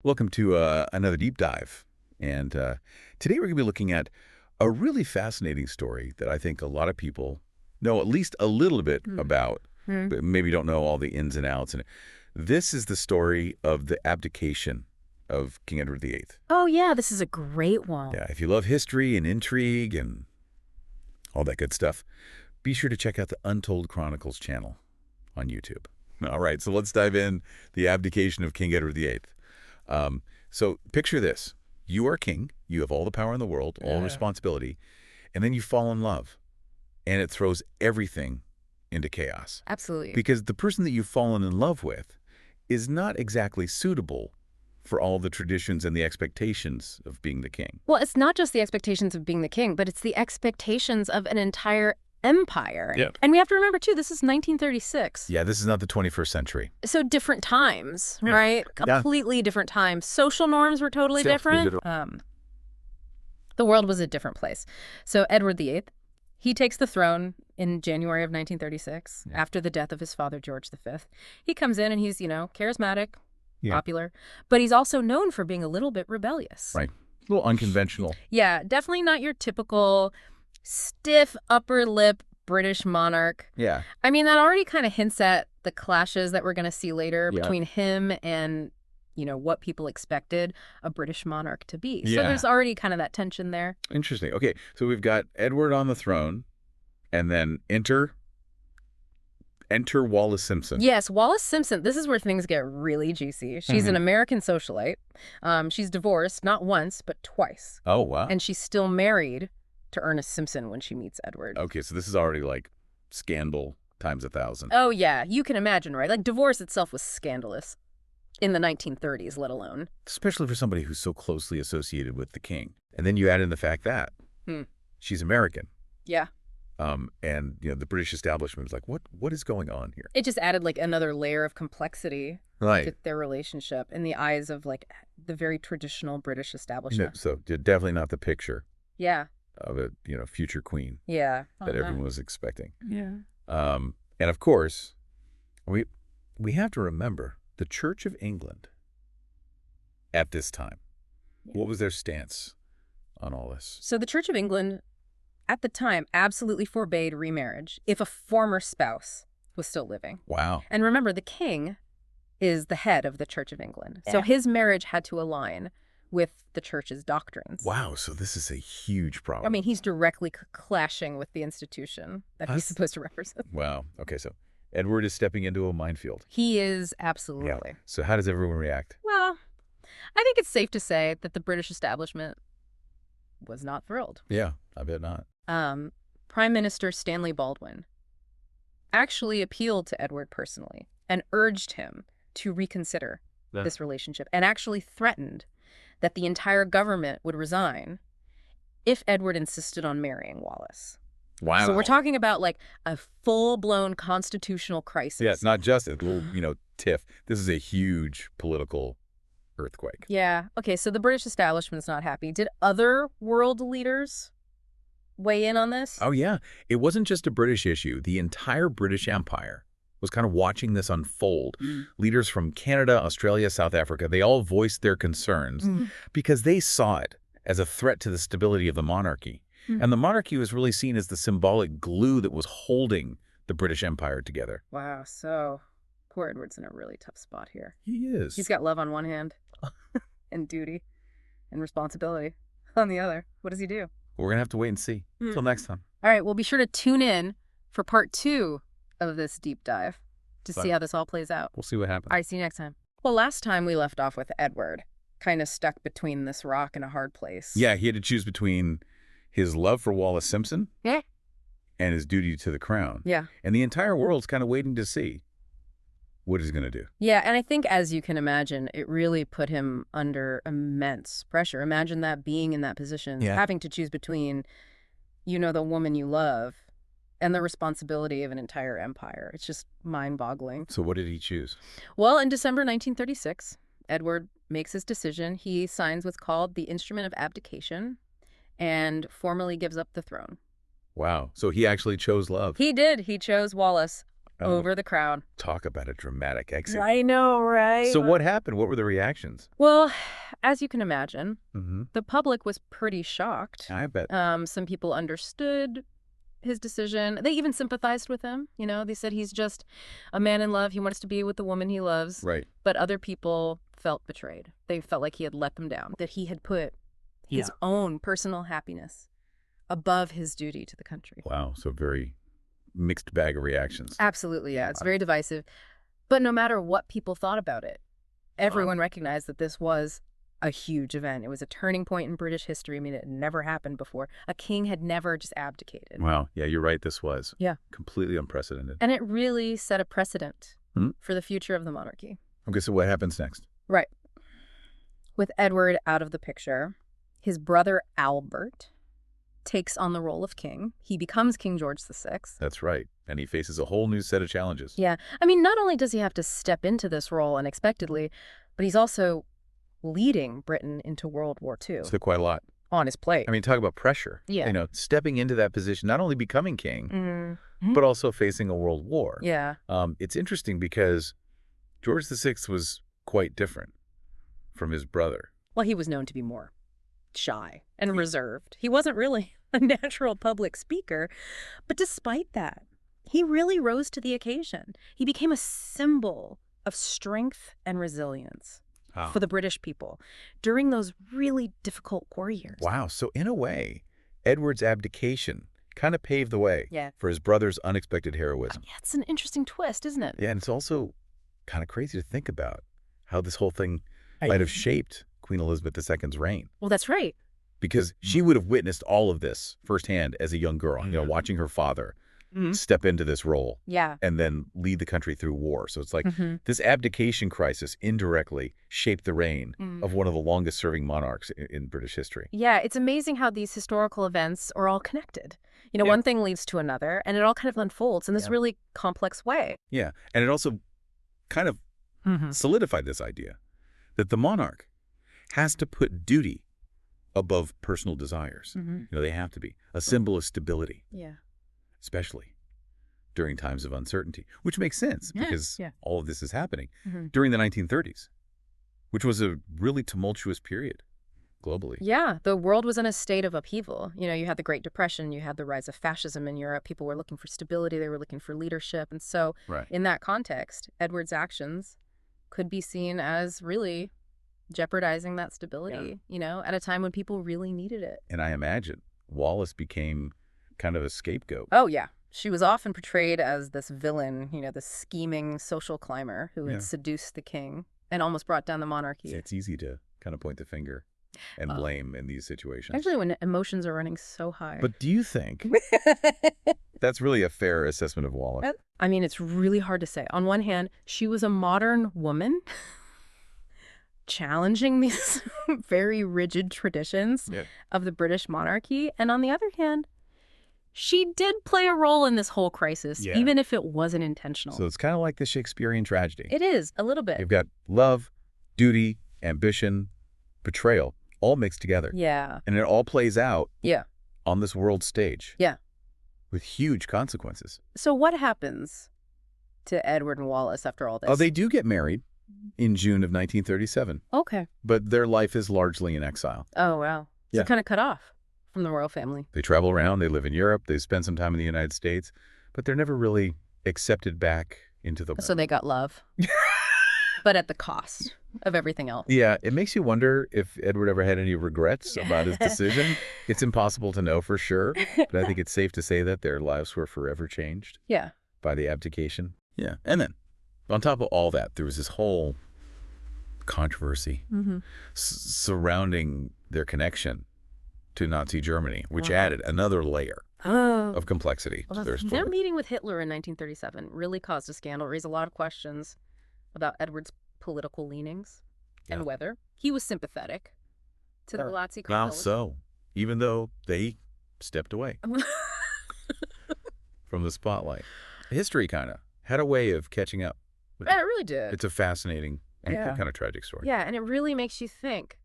Welcome to another deep dive. And today we're going to be looking at a really fascinating story that I think a lot of people know at least a little bit about, but maybe don't know all the ins and outs. And this is the story of the abdication of King Edward VIII. Oh, yeah, this is a great one. Yeah, if you love history and intrigue and all that good stuff, be sure to check out the Untold Chronicles channel on YouTube. All right, so let's dive in. The abdication of King Edward VIII. So picture this. You are king. You have all the power in the world, all responsibility, and then you fall in love, and it throws everything into chaos. Absolutely. Because the person that you've fallen in love with is not exactly suitable for all the traditions and the expectations of being the king. Well, it's not just the expectations of being the king, but it's the expectations of an entire empire. Yep. And we have to remember, too, this is 1936. Yeah, this is not the 21st century. So different times, right? Completely different times. Social norms were totally different. The world was a different place. So Edward VIII, he takes the throne in January of 1936 after the death of his father, George V. He comes in and he's, charismatic, popular, but he's also known for being a little bit rebellious. Right. A little unconventional. Yeah, definitely not your typical stiff upper lip British monarch. Yeah. I mean, that already kind of hints at the clashes that we're going to see later between him and, what people expected a British monarch to be. So there's already kind of that tension there. Interesting. Okay, so we've got Edward on the throne, and then enter Wallis Simpson. Yes, Wallis Simpson. This is where things get really juicy. She's an American socialite. She's divorced not once, but twice. Oh, wow. And she's still married to Ernest Simpson when she meets Edward. Okay, so this is already like scandal times 1,000. Oh, yeah. You can imagine, right? Like, divorce itself was scandalous in the 1930s, let alone. Especially for somebody who's so closely associated with the king. And then you add in the fact that she's American. Yeah. And, the British establishment was like, what is going on here? It just added, like, another layer of complexity to their relationship in the eyes of, like, the very traditional British establishment. So definitely not the picture. Yeah. Of a future queen. Yeah. That everyone was expecting. Yeah. And of course, we have to remember the Church of England at this time. What was their stance on all this? So the Church of England at the time absolutely forbade remarriage if a former spouse was still living. Wow. And remember, the king is the head of the Church of England. So his marriage had to align with the church's doctrines. Wow, so this is a huge problem. I mean, he's directly clashing with the institution that he's supposed to represent. Wow. Okay, so Edward is stepping into a minefield. He is, absolutely. Yeah. So how does everyone react? Well, I think it's safe to say that the British establishment was not thrilled. Yeah, I bet not. Prime Minister Stanley Baldwin actually appealed to Edward personally and urged him to reconsider this relationship and actually threatened that the entire government would resign if Edward insisted on marrying Wallis. Wow. So we're talking about like a full-blown constitutional crisis. Yeah, it's not just a little, tiff. This is a huge political earthquake. Yeah. Okay, so the British establishment's not happy. Did other world leaders weigh in on this? Oh, yeah. It wasn't just a British issue. The entire British Empire was kind of watching this unfold. Leaders from Canada, Australia, South Africa, they all voiced their concerns because they saw it as a threat to the stability of the monarchy. And the monarchy was really seen as the symbolic glue that was holding the British Empire together. Wow, so poor Edward's in a really tough spot here. He is. He's got love on one hand and duty and responsibility on the other. What does he do? We're going to have to wait and see. Until next time. All right, well, be sure to tune in for part 2 of this deep dive to see how this all plays out. We'll see what happens. All right, see you next time. Well, last time we left off with Edward, kind of stuck between this rock and a hard place. Yeah, he had to choose between his love for Wallis Simpson and his duty to the crown. Yeah. And the entire world's kind of waiting to see what he's going to do. Yeah, and I think, as you can imagine, it really put him under immense pressure. Imagine that, being in that position, having to choose between, the woman you love and the responsibility of an entire empire. It's just mind-boggling. So what did he choose? Well, in December 1936, Edward makes his decision. He signs what's called the Instrument of Abdication and formally gives up the throne. Wow. So he actually chose love. He did. He chose Wallis. over the crown. Talk about a dramatic exit. I know, right? So what happened? What were the reactions? Well, as you can imagine, Mm-hmm. the public was pretty shocked. I bet. Some people understood his decision. They even sympathized with him. You know, they said he's just a man in love. He wants to be with the woman he loves. Right. But other people felt betrayed. They felt like he had let them down, that he had put his own personal happiness above his duty to the country. Wow. So very mixed bag of reactions. Absolutely, yeah. It's very divisive. But no matter what people thought about it, everyone recognized that this was a huge event. It was a turning point in British history. I mean, it had never happened before. A king had never just abdicated. Wow. Yeah, you're right. This was Yeah. completely unprecedented. And it really set a precedent for the future of the monarchy. Okay, so what happens next? Right. With Edward out of the picture, his brother Albert takes on the role of king. He becomes King George VI. That's right. And he faces a whole new set of challenges. Yeah. I mean, not only does he have to step into this role unexpectedly, but he's also leading Britain into World War II. So quite a lot. On his plate. I mean, talk about pressure. Yeah. You know, stepping into that position, not only becoming king, Mm-hmm. but also facing a world war. Yeah. It's interesting because George VI was quite different from his brother. Well, he was known to be more shy and reserved. He wasn't really a natural public speaker. But despite that, he really rose to the occasion. He became a symbol of strength and resilience for the British people during those really difficult war years. Wow. So in a way, Edward's abdication kind of paved the way for his brother's unexpected heroism. Yeah, it's an interesting twist, isn't it? Yeah, and it's also kind of crazy to think about how this whole thing might have shaped Queen Elizabeth II's reign. Well, that's right. Because she would have witnessed all of this firsthand as a young girl, you know, watching her father step into this role and then lead the country through war. So it's like this abdication crisis indirectly shaped the reign of one of the longest serving monarchs in British history. Yeah, it's amazing how these historical events are all connected. You know, one thing leads to another, and it all kind of unfolds in this really complex way. Yeah, and it also kind of solidified this idea that the monarch has to put duty above personal desires. You know, they have to be a symbol of stability. Yeah. Especially during times of uncertainty, which makes sense because all of this is happening during the 1930s, which was a really tumultuous period globally. Yeah, the world was in a state of upheaval. You know, you had the Great Depression, you had the rise of fascism in Europe. People were looking for stability, they were looking for leadership. And so in that context, Edward's actions could be seen as really jeopardizing that stability, you know, at a time when people really needed it. And I imagine Wallis became kind of a scapegoat. Oh, yeah. She was often portrayed as this villain, you know, this scheming social climber who had seduced the king and almost brought down the monarchy. It's easy to kind of point the finger and blame in these situations. Actually, when emotions are running so high. But do you think that's really a fair assessment of Wallis? I mean, it's really hard to say. On one hand, she was a modern woman challenging these very rigid traditions of the British monarchy. And on the other hand, she did play a role in this whole crisis, even if it wasn't intentional. So it's kind of like the Shakespearean tragedy. It is, a little bit. You've got love, duty, ambition, betrayal, all mixed together. Yeah. And it all plays out on this world stage. Yeah. With huge consequences. So what happens to Edward and Wallis after all this? Oh, they do get married in June of 1937. Okay. But their life is largely in exile. Oh, wow. So kind of cut off from the royal family. They travel around, they live in Europe, they spend some time in the United States, but they're never really accepted back into the world. So they got love, but at the cost of everything else. Yeah, it makes you wonder if Edward ever had any regrets about his decision. It's impossible to know for sure, but I think it's safe to say that their lives were forever changed by the abdication. Yeah, and then on top of all that, there was this whole controversy surrounding their connection to Nazi Germany, which added another layer of complexity to their story. Their meeting with Hitler in 1937 really caused a scandal, raised a lot of questions about Edward's political leanings and whether he was sympathetic to the Nazi cause. Well, so, even though they stepped away from the spotlight, history kind of had a way of catching up. It really did. It's a fascinating and kind of tragic story. Yeah, and it really makes you think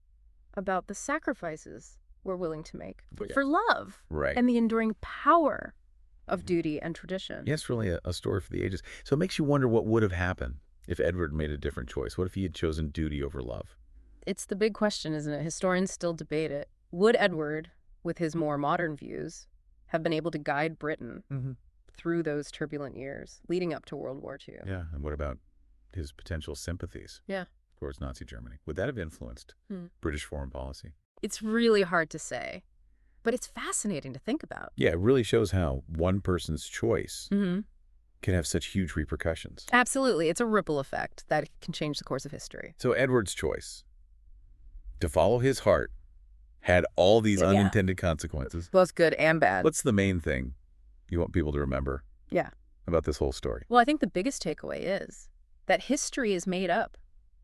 about the sacrifices we're willing to make for love and the enduring power of duty and tradition. Yes, really a story for the ages. So it makes you wonder what would have happened if Edward made a different choice. What if he had chosen duty over love? It's the big question, isn't it? Historians still debate it. Would Edward, with his more modern views, have been able to guide Britain through those turbulent years leading up to World War II? Yeah, and what about his potential sympathies towards Nazi Germany? Would that have influenced British foreign policy? It's really hard to say, but it's fascinating to think about. Yeah, it really shows how one person's choice can have such huge repercussions. Absolutely. It's a ripple effect that can change the course of history. So Edward's choice to follow his heart had all these unintended consequences. Both good and bad. What's the main thing you want people to remember about this whole story? Well, I think the biggest takeaway is that history is made up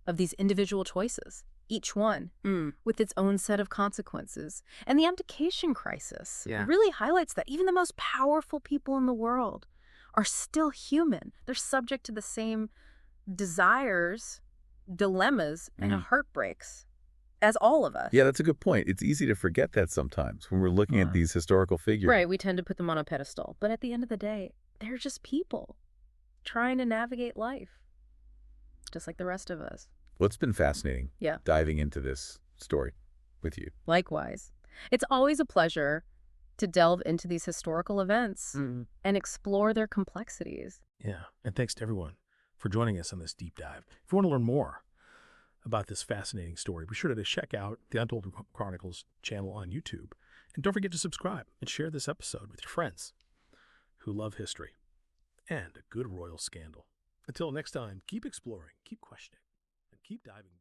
of these individual choices, each one with its own set of consequences. And the abdication crisis really highlights that even the most powerful people in the world are still human. They're subject to the same desires, dilemmas, and heartbreaks as all of us. Yeah, that's a good point. It's easy to forget that sometimes when we're looking at these historical figures. Right, we tend to put them on a pedestal. But at the end of the day, they're just people trying to navigate life, just like the rest of us. Well, it's been fascinating diving into this story with you. Likewise. It's always a pleasure to delve into these historical events and explore their complexities. Yeah, and thanks to everyone for joining us on this deep dive. If you want to learn more about this fascinating story, be sure to check out the Untold Chronicles channel on YouTube. And don't forget to subscribe and share this episode with your friends who love history and a good royal scandal. Until next time, keep exploring, keep questioning, and keep diving deep.